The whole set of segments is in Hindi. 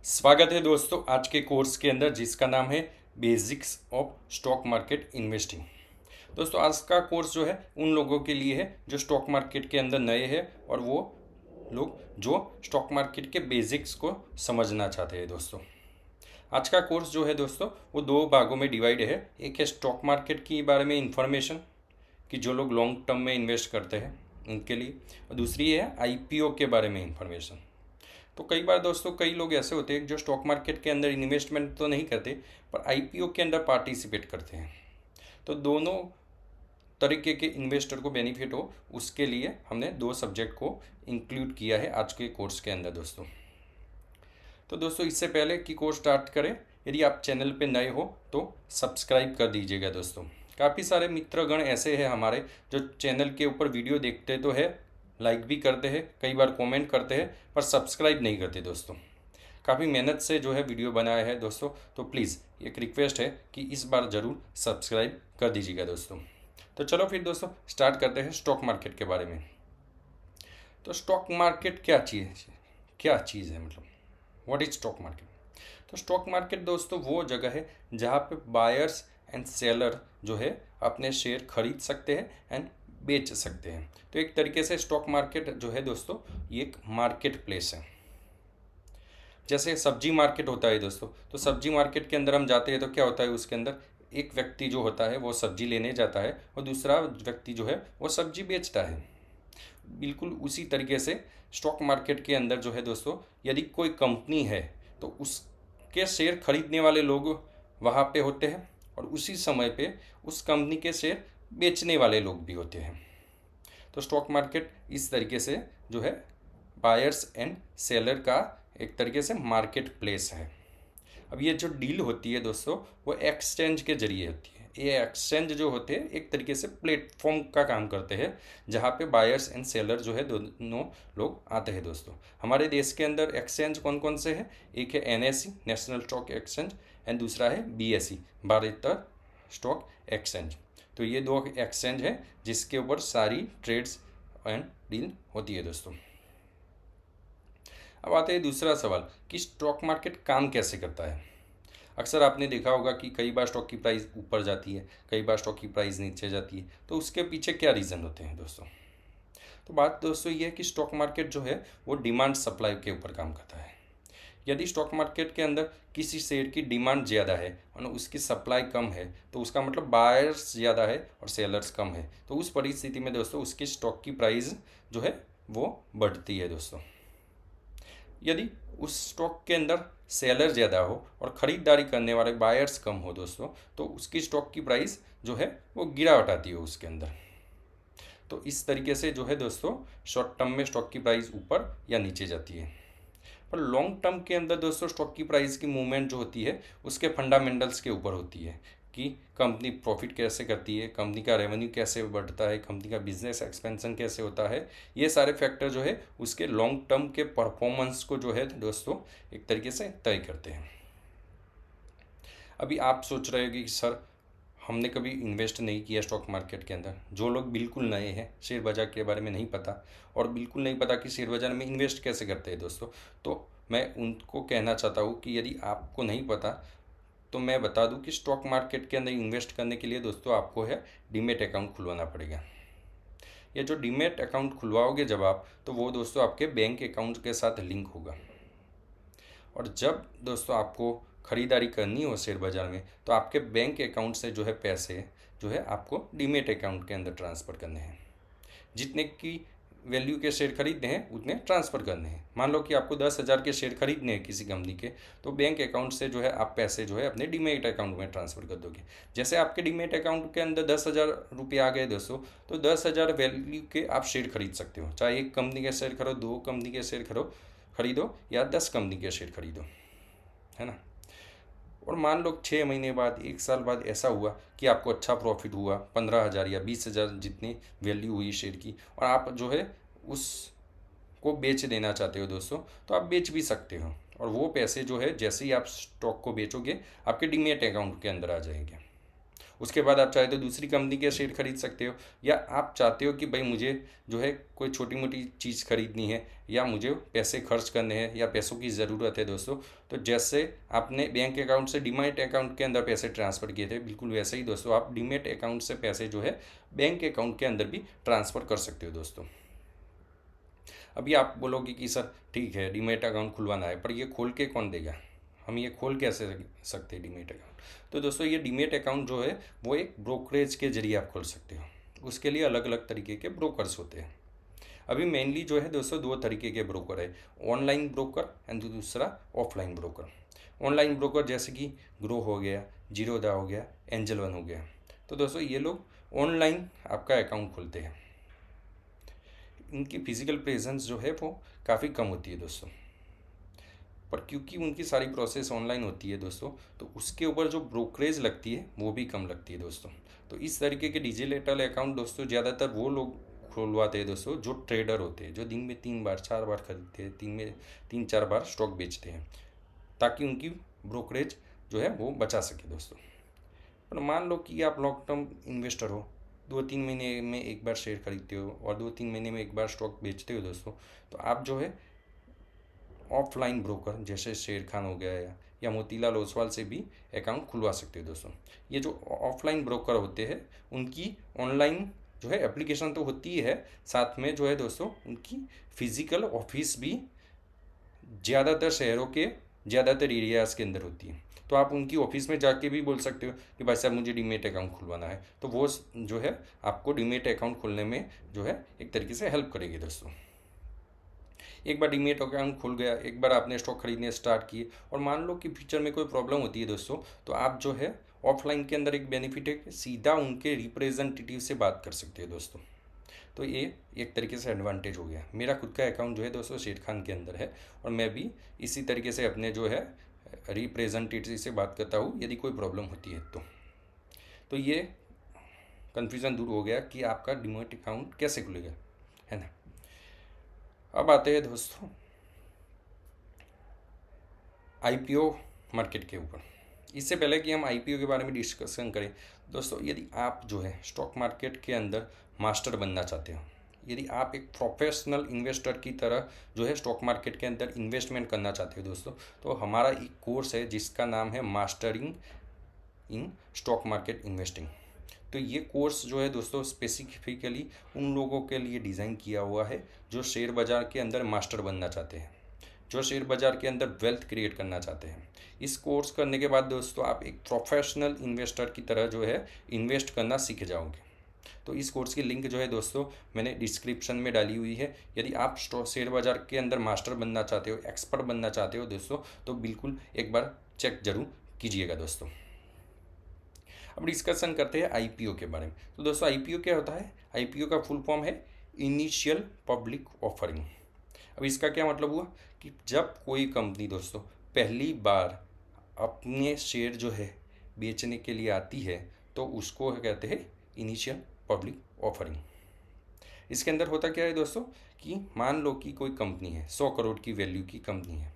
स्वागत है दोस्तों आज के कोर्स के अंदर जिसका नाम है basics of stock market investing. दोस्तों आज का कोर्स जो है उन लोगों के लिए है जो स्टॉक मार्केट के अंदर नए हैं और वो लोग जो स्टॉक मार्केट के बेसिक्स को समझना चाहते हैं। दोस्तों आज का कोर्स जो है दोस्तों वो दो भागों में डिवाइड है। एक है स्टॉक मार्केट के बारे में इंफॉर्मेशन कि जो लोग लॉन्ग टर्म में इन्वेस्ट करते हैं उनके लिए, और दूसरी है आईपीओ के बारे में इंफॉर्मेशन। तो कई बार दोस्तों कई लोग ऐसे होते हैं जो स्टॉक मार्केट के अंदर इन्वेस्टमेंट तो नहीं करते पर आईपीओ के अंदर पार्टिसिपेट करते हैं। तो दोनों तरीके के इन्वेस्टर को बेनिफिट हो उसके लिए हमने दो सब्जेक्ट को इंक्लूड किया है आज के कोर्स के अंदर। तो दोस्तों इससे पहले कि कोर्स स्टार्ट करें, यदि आप चैनल पे नए हो तो सब्सक्राइब कर दीजिएगा। दोस्तों काफ़ी सारे मित्रगण ऐसे हैं हमारे जो चैनल के ऊपर वीडियो देखते तो है, लाइक भी करते हैं, कई बार कमेंट करते हैं पर सब्सक्राइब नहीं करते। दोस्तों काफ़ी मेहनत से जो है वीडियो बनाया है दोस्तों, तो प्लीज़ एक रिक्वेस्ट है कि इस बार ज़रूर सब्सक्राइब कर दीजिएगा। दोस्तों तो चलो फिर दोस्तों स्टार्ट करते हैं स्टॉक मार्केट के बारे में। तो स्टॉक मार्केट क्या चीज़ है, मतलब व्हाट इज स्टॉक मार्केट। तो स्टॉक मार्केट दोस्तों वो जगह है जहाँ पे बायर्स एंड सेलर जो है अपने शेयर खरीद सकते हैं एंड बेच सकते हैं। तो एक तरीके से स्टॉक मार्केट जो है दोस्तों ये एक मार्केट प्लेस है। जैसे सब्जी मार्केट होता है दोस्तों, तो सब्जी मार्केट के अंदर हम जाते हैं तो क्या होता है, उसके अंदर एक व्यक्ति जो होता है वो सब्जी लेने जाता है और दूसरा व्यक्ति जो है वो सब्जी बेचता है। बिल्कुल उसी तरीके से स्टॉक मार्केट के अंदर जो है दोस्तों यदि कोई कंपनी है तो उसके शेयर खरीदने वाले लोग वहाँ पे होते हैं और उसी समय पे उस कंपनी के शेयर बेचने वाले लोग भी होते हैं। तो स्टॉक मार्केट इस तरीके से जो है बायर्स एंड सेलर का एक तरीके से मार्केट प्लेस है। अब ये जो डील होती है दोस्तों वो एक्सचेंज के जरिए होती है। ये एक्सचेंज जो होते हैं एक तरीके से प्लेटफॉर्म का काम करते हैं जहाँ पे बायर्स एंड सेलर जो है दोनों लोग आते हैं। दोस्तों हमारे देश के अंदर एक्सचेंज कौन कौन से हैं, एक है NSE national stock exchange and दूसरा है बीएसई भारतीय स्टॉक एक्सचेंज। तो ये दो एक्सचेंज है जिसके ऊपर सारी ट्रेड्स एंड डील होती है। दोस्तों अब आते हैं दूसरा सवाल कि स्टॉक मार्केट काम कैसे करता है। अक्सर आपने देखा होगा कि कई बार स्टॉक की प्राइस ऊपर जाती है, कई बार स्टॉक की प्राइस नीचे जाती है, तो उसके पीछे क्या रीज़न होते हैं दोस्तों। तो बात दोस्तों ये है कि स्टॉक मार्केट जो है वो डिमांड सप्लाई के ऊपर काम करता है। यदि स्टॉक मार्केट के अंदर किसी शेयर की डिमांड ज़्यादा है और उसकी सप्लाई कम है तो उसका मतलब बायर्स ज़्यादा है और सेलर्स कम है, तो उस परिस्थिति में दोस्तों उसकी स्टॉक की प्राइस जो है वो बढ़ती है। दोस्तों यदि उस स्टॉक के अंदर सेलर ज़्यादा हो और ख़रीदारी करने वाले बायर्स कम हो दोस्तों, तो उसकी स्टॉक की प्राइस जो है वो गिरावट आती है उसके अंदर। तो इस तरीके से जो है दोस्तों शॉर्ट टर्म में स्टॉक की प्राइस ऊपर या नीचे जाती है। पर लॉन्ग टर्म के अंदर दोस्तों स्टॉक की प्राइस की मूवमेंट जो होती है उसके फंडामेंटल्स के ऊपर होती है कि कंपनी प्रॉफिट कैसे करती है, कंपनी का रेवेन्यू कैसे बढ़ता है, कंपनी का बिजनेस एक्सपेंशन कैसे होता है। ये सारे फैक्टर जो है उसके लॉन्ग टर्म के परफॉर्मेंस को जो है दोस्तों एक तरीके से तय करते हैं। अभी आप सोच रहे हो कि सर हमने कभी इन्वेस्ट नहीं किया स्टॉक मार्केट के अंदर, जो लोग बिल्कुल नए हैं शेयर बाज़ार के बारे में नहीं पता और बिल्कुल नहीं पता कि शेयर बाज़ार में इन्वेस्ट कैसे करते हैं दोस्तों, तो मैं उनको कहना चाहता हूँ कि यदि आपको नहीं पता तो मैं बता दूं कि स्टॉक मार्केट के अंदर इन्वेस्ट करने के लिए दोस्तों आपको है डीमेट अकाउंट खुलवाना पड़ेगा। ये जो डीमेट अकाउंट खुलवाओगे जब आप, तो वो दोस्तों आपके बैंक अकाउंट के साथ लिंक होगा। और जब दोस्तों आपको ख़रीदारी करनी हो शेयर बाज़ार में तो आपके बैंक अकाउंट से जो है पैसे जो है आपको डीमेट अकाउंट के अंदर ट्रांसफ़र करने हैं। जितने की वैल्यू के शेयर खरीदने हैं उतने ट्रांसफ़र करने हैं। मान लो कि आपको 10,000 के शेयर खरीदने हैं किसी कंपनी के, तो बैंक अकाउंट से जो है आप पैसे जो है अपने डीमेट अकाउंट में ट्रांसफ़र कर दोगे। जैसे आपके डीमेट अकाउंट के अंदर 10,000 रुपये आ गए दोस्तों, तो 10,000 वैल्यू के आप शेयर खरीद सकते हो। चाहे एक कंपनी के शेयर खरीदो, दो कंपनी के शेयर खरीदो या 10 कंपनी के शेयर खरीदो, है ना। और मान लो 6 महीने बाद, 1 साल बाद ऐसा हुआ कि आपको अच्छा प्रॉफिट हुआ, 15,000 या 20,000 जितनी वैल्यू हुई शेयर की, और आप जो है उसको बेच देना चाहते हो दोस्तों, तो आप बेच भी सकते हो। और वो पैसे जो है जैसे ही आप स्टॉक को बेचोगे आपके डीमेट अकाउंट के अंदर आ जाएंगे उसके बाद आप चाहे तो दूसरी कंपनी के शेयर खरीद सकते हो, या आप चाहते हो कि भाई मुझे जो है कोई छोटी मोटी चीज़ खरीदनी है या मुझे पैसे खर्च करने हैं या पैसों की ज़रूरत है दोस्तों, तो जैसे आपने बैंक अकाउंट से डीमैट अकाउंट के अंदर पैसे ट्रांसफ़र किए थे, बिल्कुल वैसे ही दोस्तों आप डीमैट अकाउंट से पैसे जो है बैंक अकाउंट के अंदर भी ट्रांसफ़र कर सकते हो दोस्तों। अभी आप बोलोगे कि सर ठीक है डीमैट अकाउंट खुलवाना है, पर ये खोल के कौन देगा, हम ये खोल कैसे सकते हैं डीमैट अकाउंट। तो दोस्तों ये डीमैट अकाउंट जो है वो एक ब्रोकरेज के जरिए आप खोल सकते हो, उसके लिए अलग अलग तरीके के ब्रोकर्स होते हैं। अभी मेनली जो है दोस्तों दो तरीके के ब्रोकर है, ऑनलाइन ब्रोकर एंड दूसरा ऑफलाइन ब्रोकर। ऑनलाइन ब्रोकर जैसे कि ग्रो हो गया, जीरोदा हो गया, एंजल वन हो गया। तो दोस्तों ये लोग ऑनलाइन आपका अकाउंट खोलते हैं, इनकी फिजिकल प्रेजेंस जो है वो काफ़ी कम होती है दोस्तों, पर क्योंकि उनकी सारी प्रोसेस ऑनलाइन होती है दोस्तों, तो उसके ऊपर जो ब्रोकरेज लगती है वो भी कम लगती है दोस्तों। तो इस तरीके के डिजिटल अकाउंट दोस्तों ज़्यादातर वो लोग खुलवाते हैं दोस्तों जो ट्रेडर होते हैं, जो दिन में 3 बार 4 बार खरीदते हैं, 3 4 बार स्टॉक बेचते हैं, ताकि उनकी ब्रोकरेज जो है वो बचा सके दोस्तों। पर मान लो कि आप लॉन्ग टर्म इन्वेस्टर हो, 2 3 महीने में एक बार शेयर खरीदते हो और 2 3 महीने में एक बार स्टॉक बेचते हो दोस्तों, तो आप जो है ऑफलाइन ब्रोकर जैसे शेर खान हो गया या मोतीलाल ओसवाल से भी अकाउंट खुलवा सकते हो दोस्तों। ये जो ऑफलाइन ब्रोकर होते हैं उनकी ऑनलाइन जो है एप्लीकेशन तो होती ही है, साथ में जो है दोस्तों उनकी फिजिकल ऑफिस भी ज़्यादातर शहरों के ज़्यादातर एरियाज़ के अंदर होती है। तो आप उनकी ऑफिस में जाके भी बोल सकते हो कि भाई साहब मुझे डीमेट अकाउंट खुलवाना है, तो वो जो है आपको डीमेट अकाउंट खोलने में जो है एक तरीके से हेल्प करेगी दोस्तों। एक बार डीमेट अकाउंट खुल गया, एक बार आपने स्टॉक खरीदने स्टार्ट किए और मान लो कि फ्यूचर में कोई प्रॉब्लम होती है दोस्तों, तो आप जो है ऑफलाइन के अंदर एक बेनिफिट है कि सीधा उनके रिप्रेजेंटेटिव से बात कर सकते हो दोस्तों। तो ये एक तरीके से एडवांटेज हो गया। मेरा खुद का अकाउंट जो है दोस्तों शेर खान के अंदर है और मैं भी इसी तरीके से अपने जो है रिप्रेजेंटेटिव से बात करता हूँ यदि कोई प्रॉब्लम होती है तो ये कन्फ्यूज़न दूर हो गया कि आपका डीमैट अकाउंट कैसे खुलेगा, है ना। अब आते हैं दोस्तों आईपीओ मार्केट के ऊपर। इससे पहले कि हम आईपीओ के बारे में डिस्कशन करें दोस्तों, यदि आप जो है स्टॉक मार्केट के अंदर मास्टर बनना चाहते हो, यदि आप एक प्रोफेशनल इन्वेस्टर की तरह जो है स्टॉक मार्केट के अंदर इन्वेस्टमेंट करना चाहते हो दोस्तों, तो हमारा एक कोर्स है जिसका नाम है mastering in stock market investing. तो ये कोर्स जो है दोस्तों स्पेसिफिकली उन लोगों के लिए डिज़ाइन किया हुआ है जो शेयर बाज़ार के अंदर मास्टर बनना चाहते हैं, जो शेयर बाज़ार के अंदर वेल्थ क्रिएट करना चाहते हैं। इस कोर्स करने के बाद दोस्तों आप एक प्रोफेशनल इन्वेस्टर की तरह जो है इन्वेस्ट करना सीख जाओगे। तो इस कोर्स की लिंक जो है दोस्तों मैंने डिस्क्रिप्शन में डाली हुई है। यदि आप शेयर बाज़ार के अंदर मास्टर बनना चाहते हो, एक्सपर्ट बनना चाहते हो दोस्तों, तो बिल्कुल एक बार चेक जरूर कीजिएगा दोस्तों। अब डिस्कशन करते हैं आईपीओ के बारे में। तो दोस्तों आईपीओ क्या होता है, आईपीओ का फुल फॉर्म है इनिशियल पब्लिक ऑफरिंग। अब इसका क्या मतलब हुआ कि जब कोई कंपनी दोस्तों पहली बार अपने शेयर जो है बेचने के लिए आती है तो उसको कहते हैं इनिशियल पब्लिक ऑफरिंग। इसके अंदर होता क्या है दोस्तों कि मान लो कि कोई कंपनी है, 100 करोड़ की वैल्यू की कंपनी है,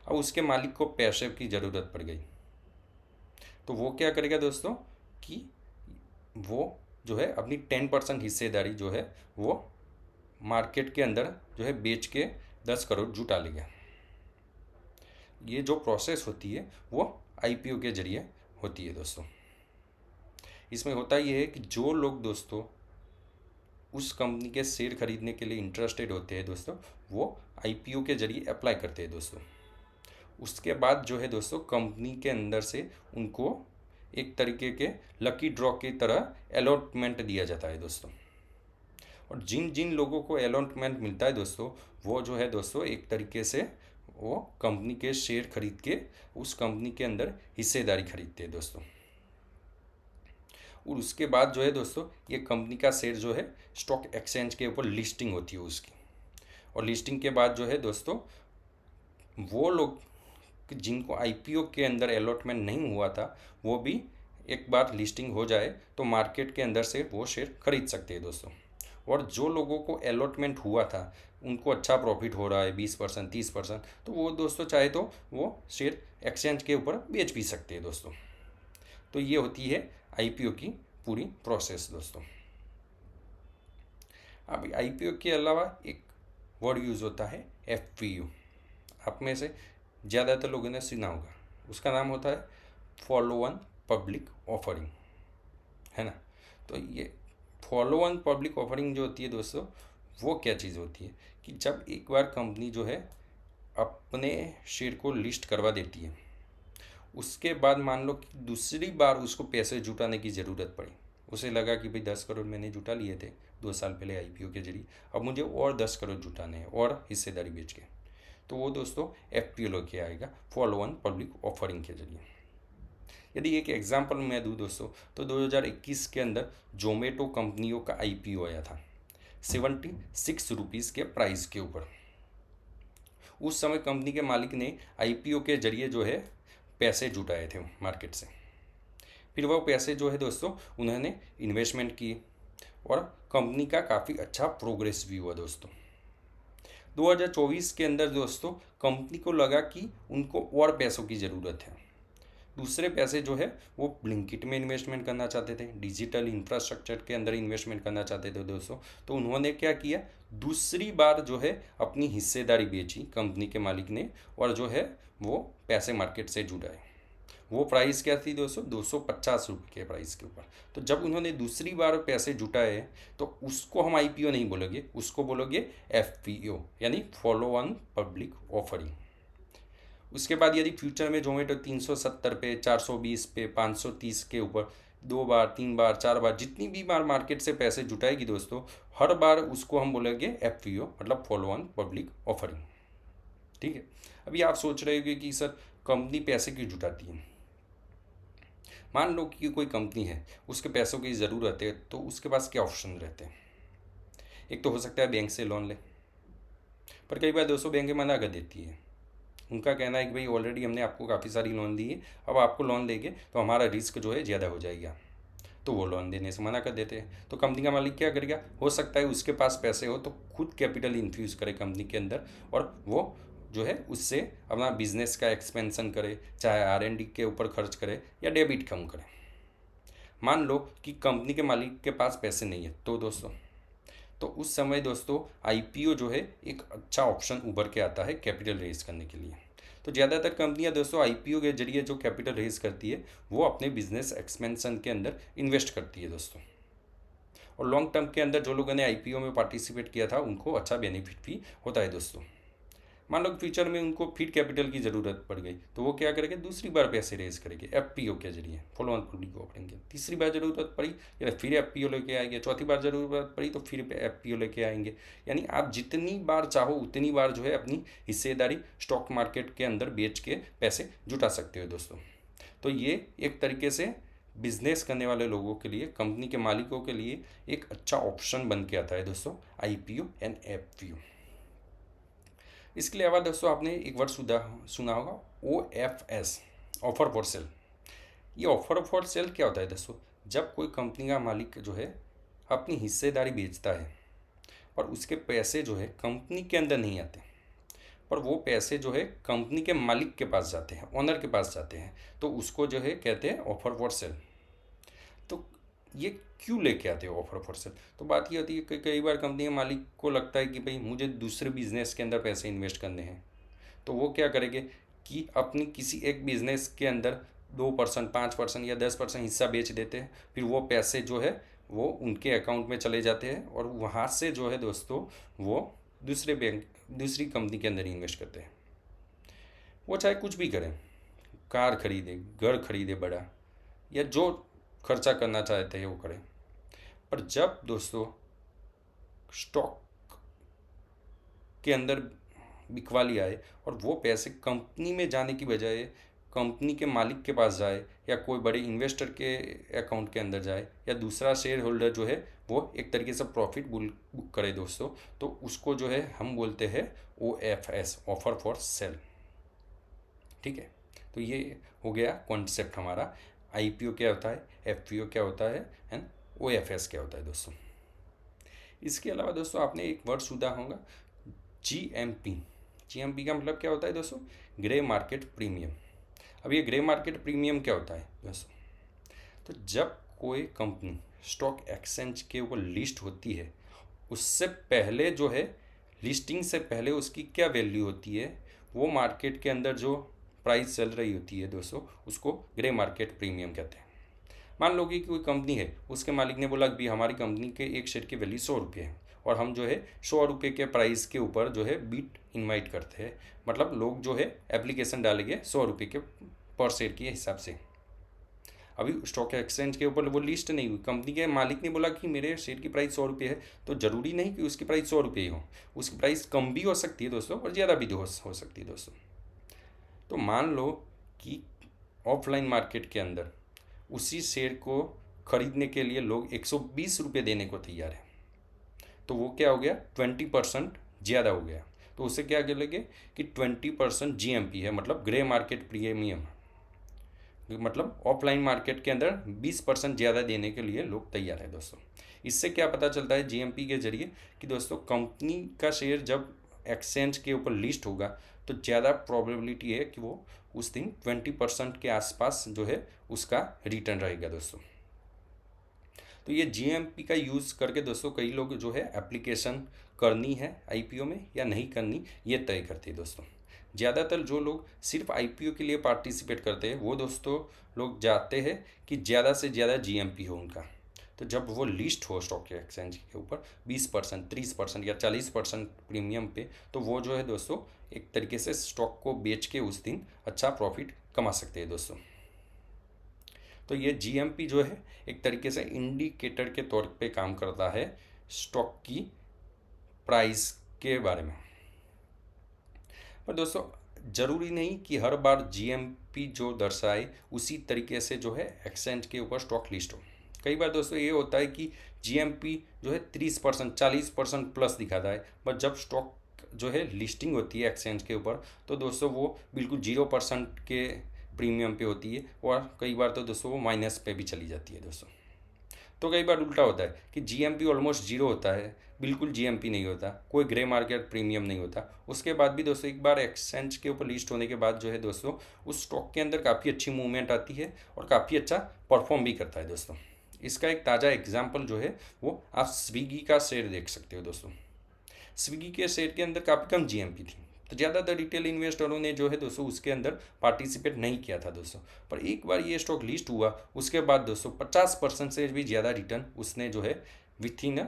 अब उसके मालिक को पैसे की ज़रूरत पड़ गई, तो वो क्या करेगा दोस्तों कि वो जो है अपनी 10% हिस्सेदारी जो है वो मार्केट के अंदर जो है बेच के 10 करोड़ जुटा लेगा। ये जो प्रोसेस होती है वो आईपीओ के जरिए होती है दोस्तों। इसमें होता ये है कि जो लोग दोस्तों उस कंपनी के शेयर खरीदने के लिए इंटरेस्टेड होते हैं दोस्तों, वो आईपीओ के जरिए अप्लाई करते हैं दोस्तों। उसके बाद जो है दोस्तों कंपनी के अंदर से उनको एक तरीके के लकी ड्रॉ की तरह अलॉटमेंट दिया जाता है दोस्तों। और जिन जिन लोगों को अलॉटमेंट मिलता है दोस्तों, वो जो है दोस्तों एक तरीके से वो कंपनी के शेयर खरीद के उस कंपनी के अंदर हिस्सेदारी खरीदते हैं दोस्तों। और उसके बाद जो है दोस्तों ये कंपनी का शेयर जो है स्टॉक एक्सचेंज के ऊपर लिस्टिंग होती है उसकी। और लिस्टिंग के बाद जो है दोस्तों वो लोग जिनको आईपीओ के अंदर अलॉटमेंट नहीं हुआ था, वो भी एक बार लिस्टिंग हो जाए तो मार्केट के अंदर से वो शेयर खरीद सकते हैं दोस्तों। और जो लोगों को अलॉटमेंट हुआ था उनको अच्छा प्रॉफिट हो रहा है 20% 30%, तो वो दोस्तों चाहे तो वो शेयर एक्सचेंज के ऊपर बेच भी सकते हैं दोस्तों। तो ये होती है आईपीओ की पूरी प्रोसेस दोस्तों। अब आईपीओ के अलावा एक वर्ड यूज़ होता है एफपीओ। आप में से ज़्यादातर लोगों ने सुना होगा, उसका नाम होता है फॉलो ऑन पब्लिक ऑफरिंग, है ना। तो ये फॉलो ऑन पब्लिक ऑफरिंग जो होती है दोस्तों, वो क्या चीज़ होती है कि जब एक बार कंपनी जो है अपने शेयर को लिस्ट करवा देती है, उसके बाद मान लो कि दूसरी बार उसको पैसे जुटाने की ज़रूरत पड़ी, उसे लगा कि भाई 10 करोड़ मैंने जुटा लिए थे 2 साल पहले आईपीओ के जरिए, अब मुझे और 10 करोड़ जुटाने हैं और हिस्सेदारी बेच के, तो वो दोस्तों एफपीओ लेके आएगा फॉलो ऑन पब्लिक ऑफरिंग के जरिए। यदि एक एग्जांपल मैं दूँ दोस्तों, तो 2021 के अंदर जोमेटो कंपनियों का आईपीओ आया था 76 रुपीज़ के प्राइस के ऊपर। उस समय कंपनी के मालिक ने आईपीओ के जरिए जो है पैसे जुटाए थे मार्केट से। फिर वो पैसे जो है दोस्तों उन्होंने इन्वेस्टमेंट किए और कंपनी का काफ़ी अच्छा प्रोग्रेस भी हुआ दोस्तों। 2024 के अंदर दोस्तों कंपनी को लगा कि उनको और पैसों की ज़रूरत है। दूसरे पैसे जो है वो ब्लिंकिट में इन्वेस्टमेंट करना चाहते थे, डिजिटल इंफ्रास्ट्रक्चर के अंदर इन्वेस्टमेंट करना चाहते थे दोस्तों। तो उन्होंने क्या किया, दूसरी बार जो है अपनी हिस्सेदारी बेची कंपनी के मालिक ने, और जो है वो पैसे मार्केट से जुटाए। वो प्राइस क्या थी दोस्तों, 250 रुपये के प्राइस के ऊपर। तो जब उन्होंने दूसरी बार पैसे जुटाए तो उसको हम आईपीओ नहीं बोलोगे, उसको बोलोगे एफपीओ, यानी फॉलो ऑन पब्लिक ऑफरिंग। उसके बाद यदि फ्यूचर में जोमेटो 370 पे, 420 पे, 530 के ऊपर 2 बार, 3 बार, 4 बार, जितनी भी बार मार्केट से पैसे जुटाएगी दोस्तों, हर बार उसको हम बोलेंगे एफपीओ, मतलब फॉलो ऑन पब्लिक ऑफरिंग। ठीक है। अभी आप सोच रहे हो कि सर कंपनी पैसे क्यों जुटाती है। मान लो कि कोई कंपनी है, उसके पैसों की ज़रूरत है, तो उसके पास क्या ऑप्शन रहते हैं। एक तो हो सकता है बैंक से लोन ले, पर कई बार दोस्तों बैंक मना कर देती है। उनका कहना है कि भाई ऑलरेडी हमने आपको काफ़ी सारी लोन दी है, अब आपको लोन देंगे तो हमारा रिस्क जो है ज़्यादा हो जाएगा, तो वो लोन देने से मना कर देते हैं। तो कंपनी का मालिक क्या करेगा, हो सकता है उसके पास पैसे हो तो खुद कैपिटल इन्फ्यूज़ करे कंपनी के अंदर, और वो जो है उससे अपना बिजनेस का एक्सपेंशन करे, चाहे आर&डी के ऊपर खर्च करे या डेबिट कम करे। मान लो कि कंपनी के मालिक के पास पैसे नहीं है, तो दोस्तों तो उस समय दोस्तों आईपीओ जो है एक अच्छा ऑप्शन उभर के आता है कैपिटल रेज करने के लिए। तो ज़्यादातर कंपनियां दोस्तों आईपीओ के जरिए जो कैपिटल रेज करती है वो अपने बिजनेस एक्सपेंशन के अंदर इन्वेस्ट करती है दोस्तों। और लॉन्ग टर्म के अंदर जो लोगों ने आईपीओ में पार्टिसिपेट किया था उनको अच्छा बेनिफिट भी होता है दोस्तों। मान लो कि फ्यूचर में उनको फिर कैपिटल की ज़रूरत पड़ गई, तो वो क्या करेंगे, दूसरी बार पैसे रेज करेंगे एफपीओ के जरिए, फॉलो ऑन पब्लिक ऑफरिंग के। तीसरी बार ज़रूरत पड़ी या फिर एफपीओ लेके आएंगे, चौथी बार ज़रूरत पड़ी तो फिर एफपीओ लेके आएंगे। यानी आप जितनी बार चाहो उतनी बार जो है अपनी हिस्सेदारी स्टॉक मार्केट के अंदर बेच के पैसे जुटा सकते हो दोस्तों। तो ये एक तरीके से बिजनेस करने वाले लोगों के लिए, कंपनी के मालिकों के लिए एक अच्छा ऑप्शन बन के आता है दोस्तों आईपीओ एंड एफपीओ। इसके अलावा दोस्तों आपने एक वर्ड सुना होगा OFS, ऑफर फॉर सेल। ये ऑफर फॉर सेल क्या होता है दोस्तों, जब कोई कंपनी का मालिक जो है अपनी हिस्सेदारी बेचता है और उसके पैसे जो है कंपनी के अंदर नहीं आते, पर वो पैसे जो है कंपनी के मालिक के पास जाते हैं, ओनर के पास जाते हैं, तो उसको जो है कहते हैं ऑफर फॉर सेल। तो ये क्यों लेके आते हो ऑफर फॉर सेल, तो बात ये होती है कि कई बार कंपनी के मालिक को लगता है कि भाई मुझे दूसरे बिजनेस के अंदर पैसे इन्वेस्ट करने हैं, तो वो क्या करेंगे कि अपनी किसी एक बिजनेस के अंदर 2%, 5% या 10% हिस्सा बेच देते हैं। फिर वो पैसे जो है वो उनके अकाउंट में चले जाते हैं और वहाँ से जो है दोस्तों वो दूसरी कंपनी के अंदर इन्वेस्ट करते हैं। वो चाहे कुछ भी करें, कार खरीदे, घर खरीदे बड़ा, या जो खर्चा करना चाहते हैं वो करें, पर जब दोस्तों स्टॉक के अंदर बिकवाली आए और वो पैसे कंपनी में जाने की बजाय कंपनी के मालिक के पास जाए या कोई बड़े इन्वेस्टर के अकाउंट के अंदर जाए या दूसरा शेयर होल्डर जो है वो एक तरीके से प्रॉफिट बुक करे दोस्तों, तो उसको जो है हम बोलते हैं OFS, ऑफर फॉर सेल। ठीक है। तो ये हो गया कॉन्सेप्ट हमारा, आईपीओ क्या होता है, एफपीओ क्या होता है एंड OFS क्या होता है दोस्तों। इसके अलावा दोस्तों आपने एक वर्ड सुना होगा GMP। GMP का मतलब क्या होता है दोस्तों, ग्रे मार्केट प्रीमियम। अब ये ग्रे मार्केट प्रीमियम क्या होता है दोस्तों, तो जब कोई कंपनी स्टॉक एक्सचेंज के ऊपर लिस्ट होती है, उससे पहले जो है, लिस्टिंग से पहले उसकी क्या वैल्यू होती है, वो मार्केट के अंदर जो प्राइस चल रही होती है दोस्तों, उसको ग्रे मार्केट प्रीमियम कहते हैं। मान लो कि कोई कंपनी है, उसके मालिक ने बोला कि हमारी कंपनी के एक शेयर की वैल्यू 100 रुपये है, और हम जो है 100 रुपये के प्राइस के ऊपर जो है बीट इनवाइट करते हैं, मतलब लोग जो है एप्लीकेशन डालेंगे 100 रुपये के पर शेयर के हिसाब से। अभी स्टॉक एक्सचेंज के ऊपर वो लिस्ट नहीं हुई, कंपनी के मालिक ने बोला कि मेरे शेयर की प्राइस 100 रुपये है, तो ज़रूरी नहीं कि उसकी प्राइस 100 रुपये ही हो, उसकी प्राइस कम भी हो सकती है दोस्तों और ज़्यादा भी हो सकती है दोस्तों। तो मान लो कि ऑफलाइन मार्केट के अंदर उसी शेयर को खरीदने के लिए लोग 120 रुपये देने को तैयार है, तो वो क्या हो गया, 20% ज़्यादा हो गया। तो उससे क्या करेंगे कि 20% GMP है, मतलब ग्रे मार्केट प्रीमियम, मतलब ऑफलाइन मार्केट के अंदर 20% ज़्यादा देने के लिए लोग तैयार है दोस्तों। इससे क्या पता चलता है GMP के जरिए कि दोस्तों कंपनी का शेयर जब एक्सचेंज के ऊपर लिस्ट होगा तो ज़्यादा प्रोबेबिलिटी है कि वो उस दिन 20% के आसपास जो है उसका रिटर्न रहेगा दोस्तों। तो ये GMP का यूज़ करके दोस्तों कई लोग जो है एप्लीकेशन करनी है IPO में या नहीं करनी, ये तय करते हैं दोस्तों। ज़्यादातर जो लोग सिर्फ IPO के लिए पार्टिसिपेट करते हैं वो दोस्तों लोग जाते हैं कि ज़्यादा से ज़्यादा GMP हो उनका। तो जब वो लिस्ट हो स्टॉक एक्सचेंज के ऊपर 20%, 30% या 40% प्रीमियम पे, तो वो जो है दोस्तों एक तरीके से स्टॉक को बेच के उस दिन अच्छा प्रॉफिट कमा सकते हैं दोस्तों। तो ये GMP जो है एक तरीके से इंडिकेटर के तौर पे काम करता है स्टॉक की प्राइस के बारे में। पर दोस्तों ज़रूरी नहीं कि हर बार GMP जो दर्शाए उसी तरीके से जो है एक्सचेंज के ऊपर स्टॉक लिस्ट हो। कई बार दोस्तों ये होता है कि GMP जो है 30%, 40% प्लस दिखाता है, पर जब स्टॉक जो है लिस्टिंग होती है एक्सचेंज के ऊपर तो दोस्तों वो बिल्कुल 0% के प्रीमियम पे होती है, और कई बार तो दोस्तों वो माइनस पे भी चली जाती है दोस्तों। तो कई बार उल्टा होता है कि GMP ऑलमोस्ट जीरो होता है, बिल्कुल GMP नहीं होता, कोई ग्रे मार्केट प्रीमियम नहीं होता। उसके बाद भी दोस्तों एक बार एक्सचेंज के ऊपर लिस्ट होने के बाद जो है दोस्तों उस स्टॉक के अंदर काफ़ी अच्छी मूवमेंट आती है और काफ़ी अच्छा परफॉर्म भी करता है दोस्तों। इसका एक ताज़ा एग्जाम्पल जो है वो आप स्विगी का शेयर देख सकते हो दोस्तों। स्विगी के शेयर के अंदर काफ़ी कम GMP थी, तो ज़्यादातर रिटेल इन्वेस्टरों ने जो है दोस्तों उसके अंदर पार्टिसिपेट नहीं किया था दोस्तों। पर एक बार ये स्टॉक लिस्ट हुआ उसके बाद दोस्तों 50% से भी ज़्यादा रिटर्न उसने जो है विथ इन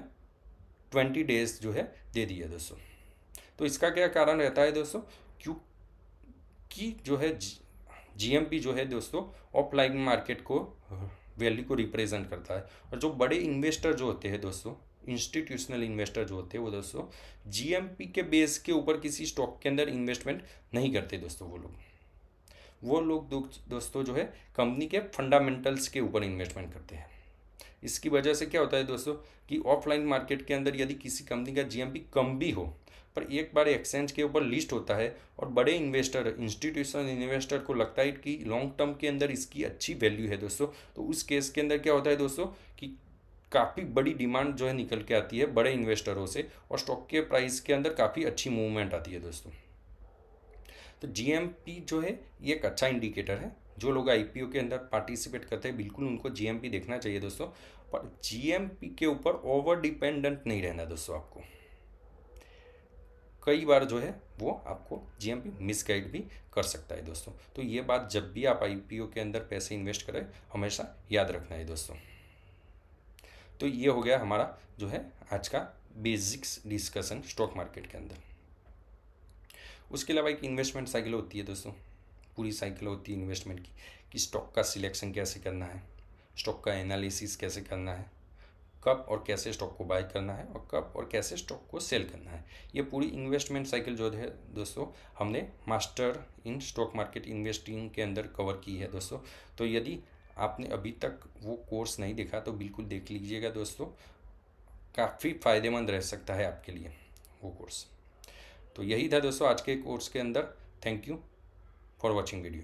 20 डेज जो है दे दिया दोस्तों। तो इसका क्या कारण रहता है दोस्तों, क्योंकि जो है GMP जो है दोस्तों ऑफलाइन मार्केट को वैल्यू को रिप्रेजेंट करता है, और जो बड़े इन्वेस्टर जो होते हैं दोस्तों, इंस्टीट्यूशनल इन्वेस्टर जो होते हैं वो दोस्तों GMP के बेस के ऊपर किसी स्टॉक के अंदर इन्वेस्टमेंट नहीं करते दोस्तों। वो लोग दोस्तों जो है कंपनी के फंडामेंटल्स के ऊपर इन्वेस्टमेंट करते हैं। इसकी वजह से क्या होता है दोस्तों कि ऑफलाइन मार्केट के अंदर यदि किसी कंपनी का GMP कम भी हो, पर एक बार एक्सचेंज के ऊपर लिस्ट होता है और बड़े इन्वेस्टर, इंस्टीट्यूशनल इन्वेस्टर को लगता है कि लॉन्ग टर्म के अंदर इसकी अच्छी वैल्यू है दोस्तों, तो उस केस के अंदर क्या होता है दोस्तों कि काफ़ी बड़ी डिमांड जो है निकल के आती है बड़े इन्वेस्टरों से, और स्टॉक के प्राइस के अंदर काफ़ी अच्छी मूवमेंट आती है दोस्तों। तो GMP जो है ये एक अच्छा इंडिकेटर है। जो लोग IPO के अंदर पार्टिसिपेट करते हैं बिल्कुल उनको GMP देखना चाहिए दोस्तों, पर GMP के ऊपर ओवर डिपेंडेंट नहीं रहना दोस्तों। आपको कई बार जो है वो आपको GMP मिसगाइड भी कर सकता है दोस्तों। तो ये बात जब भी आप IPO के अंदर पैसे इन्वेस्ट करें हमेशा याद रखना है दोस्तों। तो ये हो गया हमारा जो है आज का बेसिक्स डिस्कशन स्टॉक मार्केट के अंदर। उसके अलावा एक इन्वेस्टमेंट साइकिल होती है दोस्तों, पूरी साइकिल होती है इन्वेस्टमेंट की, कि स्टॉक का सिलेक्शन कैसे करना है, स्टॉक का एनालिसिस कैसे करना है, कब और कैसे स्टॉक को बाय करना है, और कब और कैसे स्टॉक को सेल करना है। ये पूरी इन्वेस्टमेंट साइकिल जो है दोस्तों हमने master in stock market investing के अंदर कवर की है दोस्तों। तो यदि आपने अभी तक वो कोर्स नहीं देखा तो बिल्कुल देख लीजिएगा दोस्तों, काफ़ी फ़ायदेमंद रह सकता है आपके लिए वो कोर्स। तो यही था दोस्तों आज के कोर्स के अंदर। Thank you for watching video.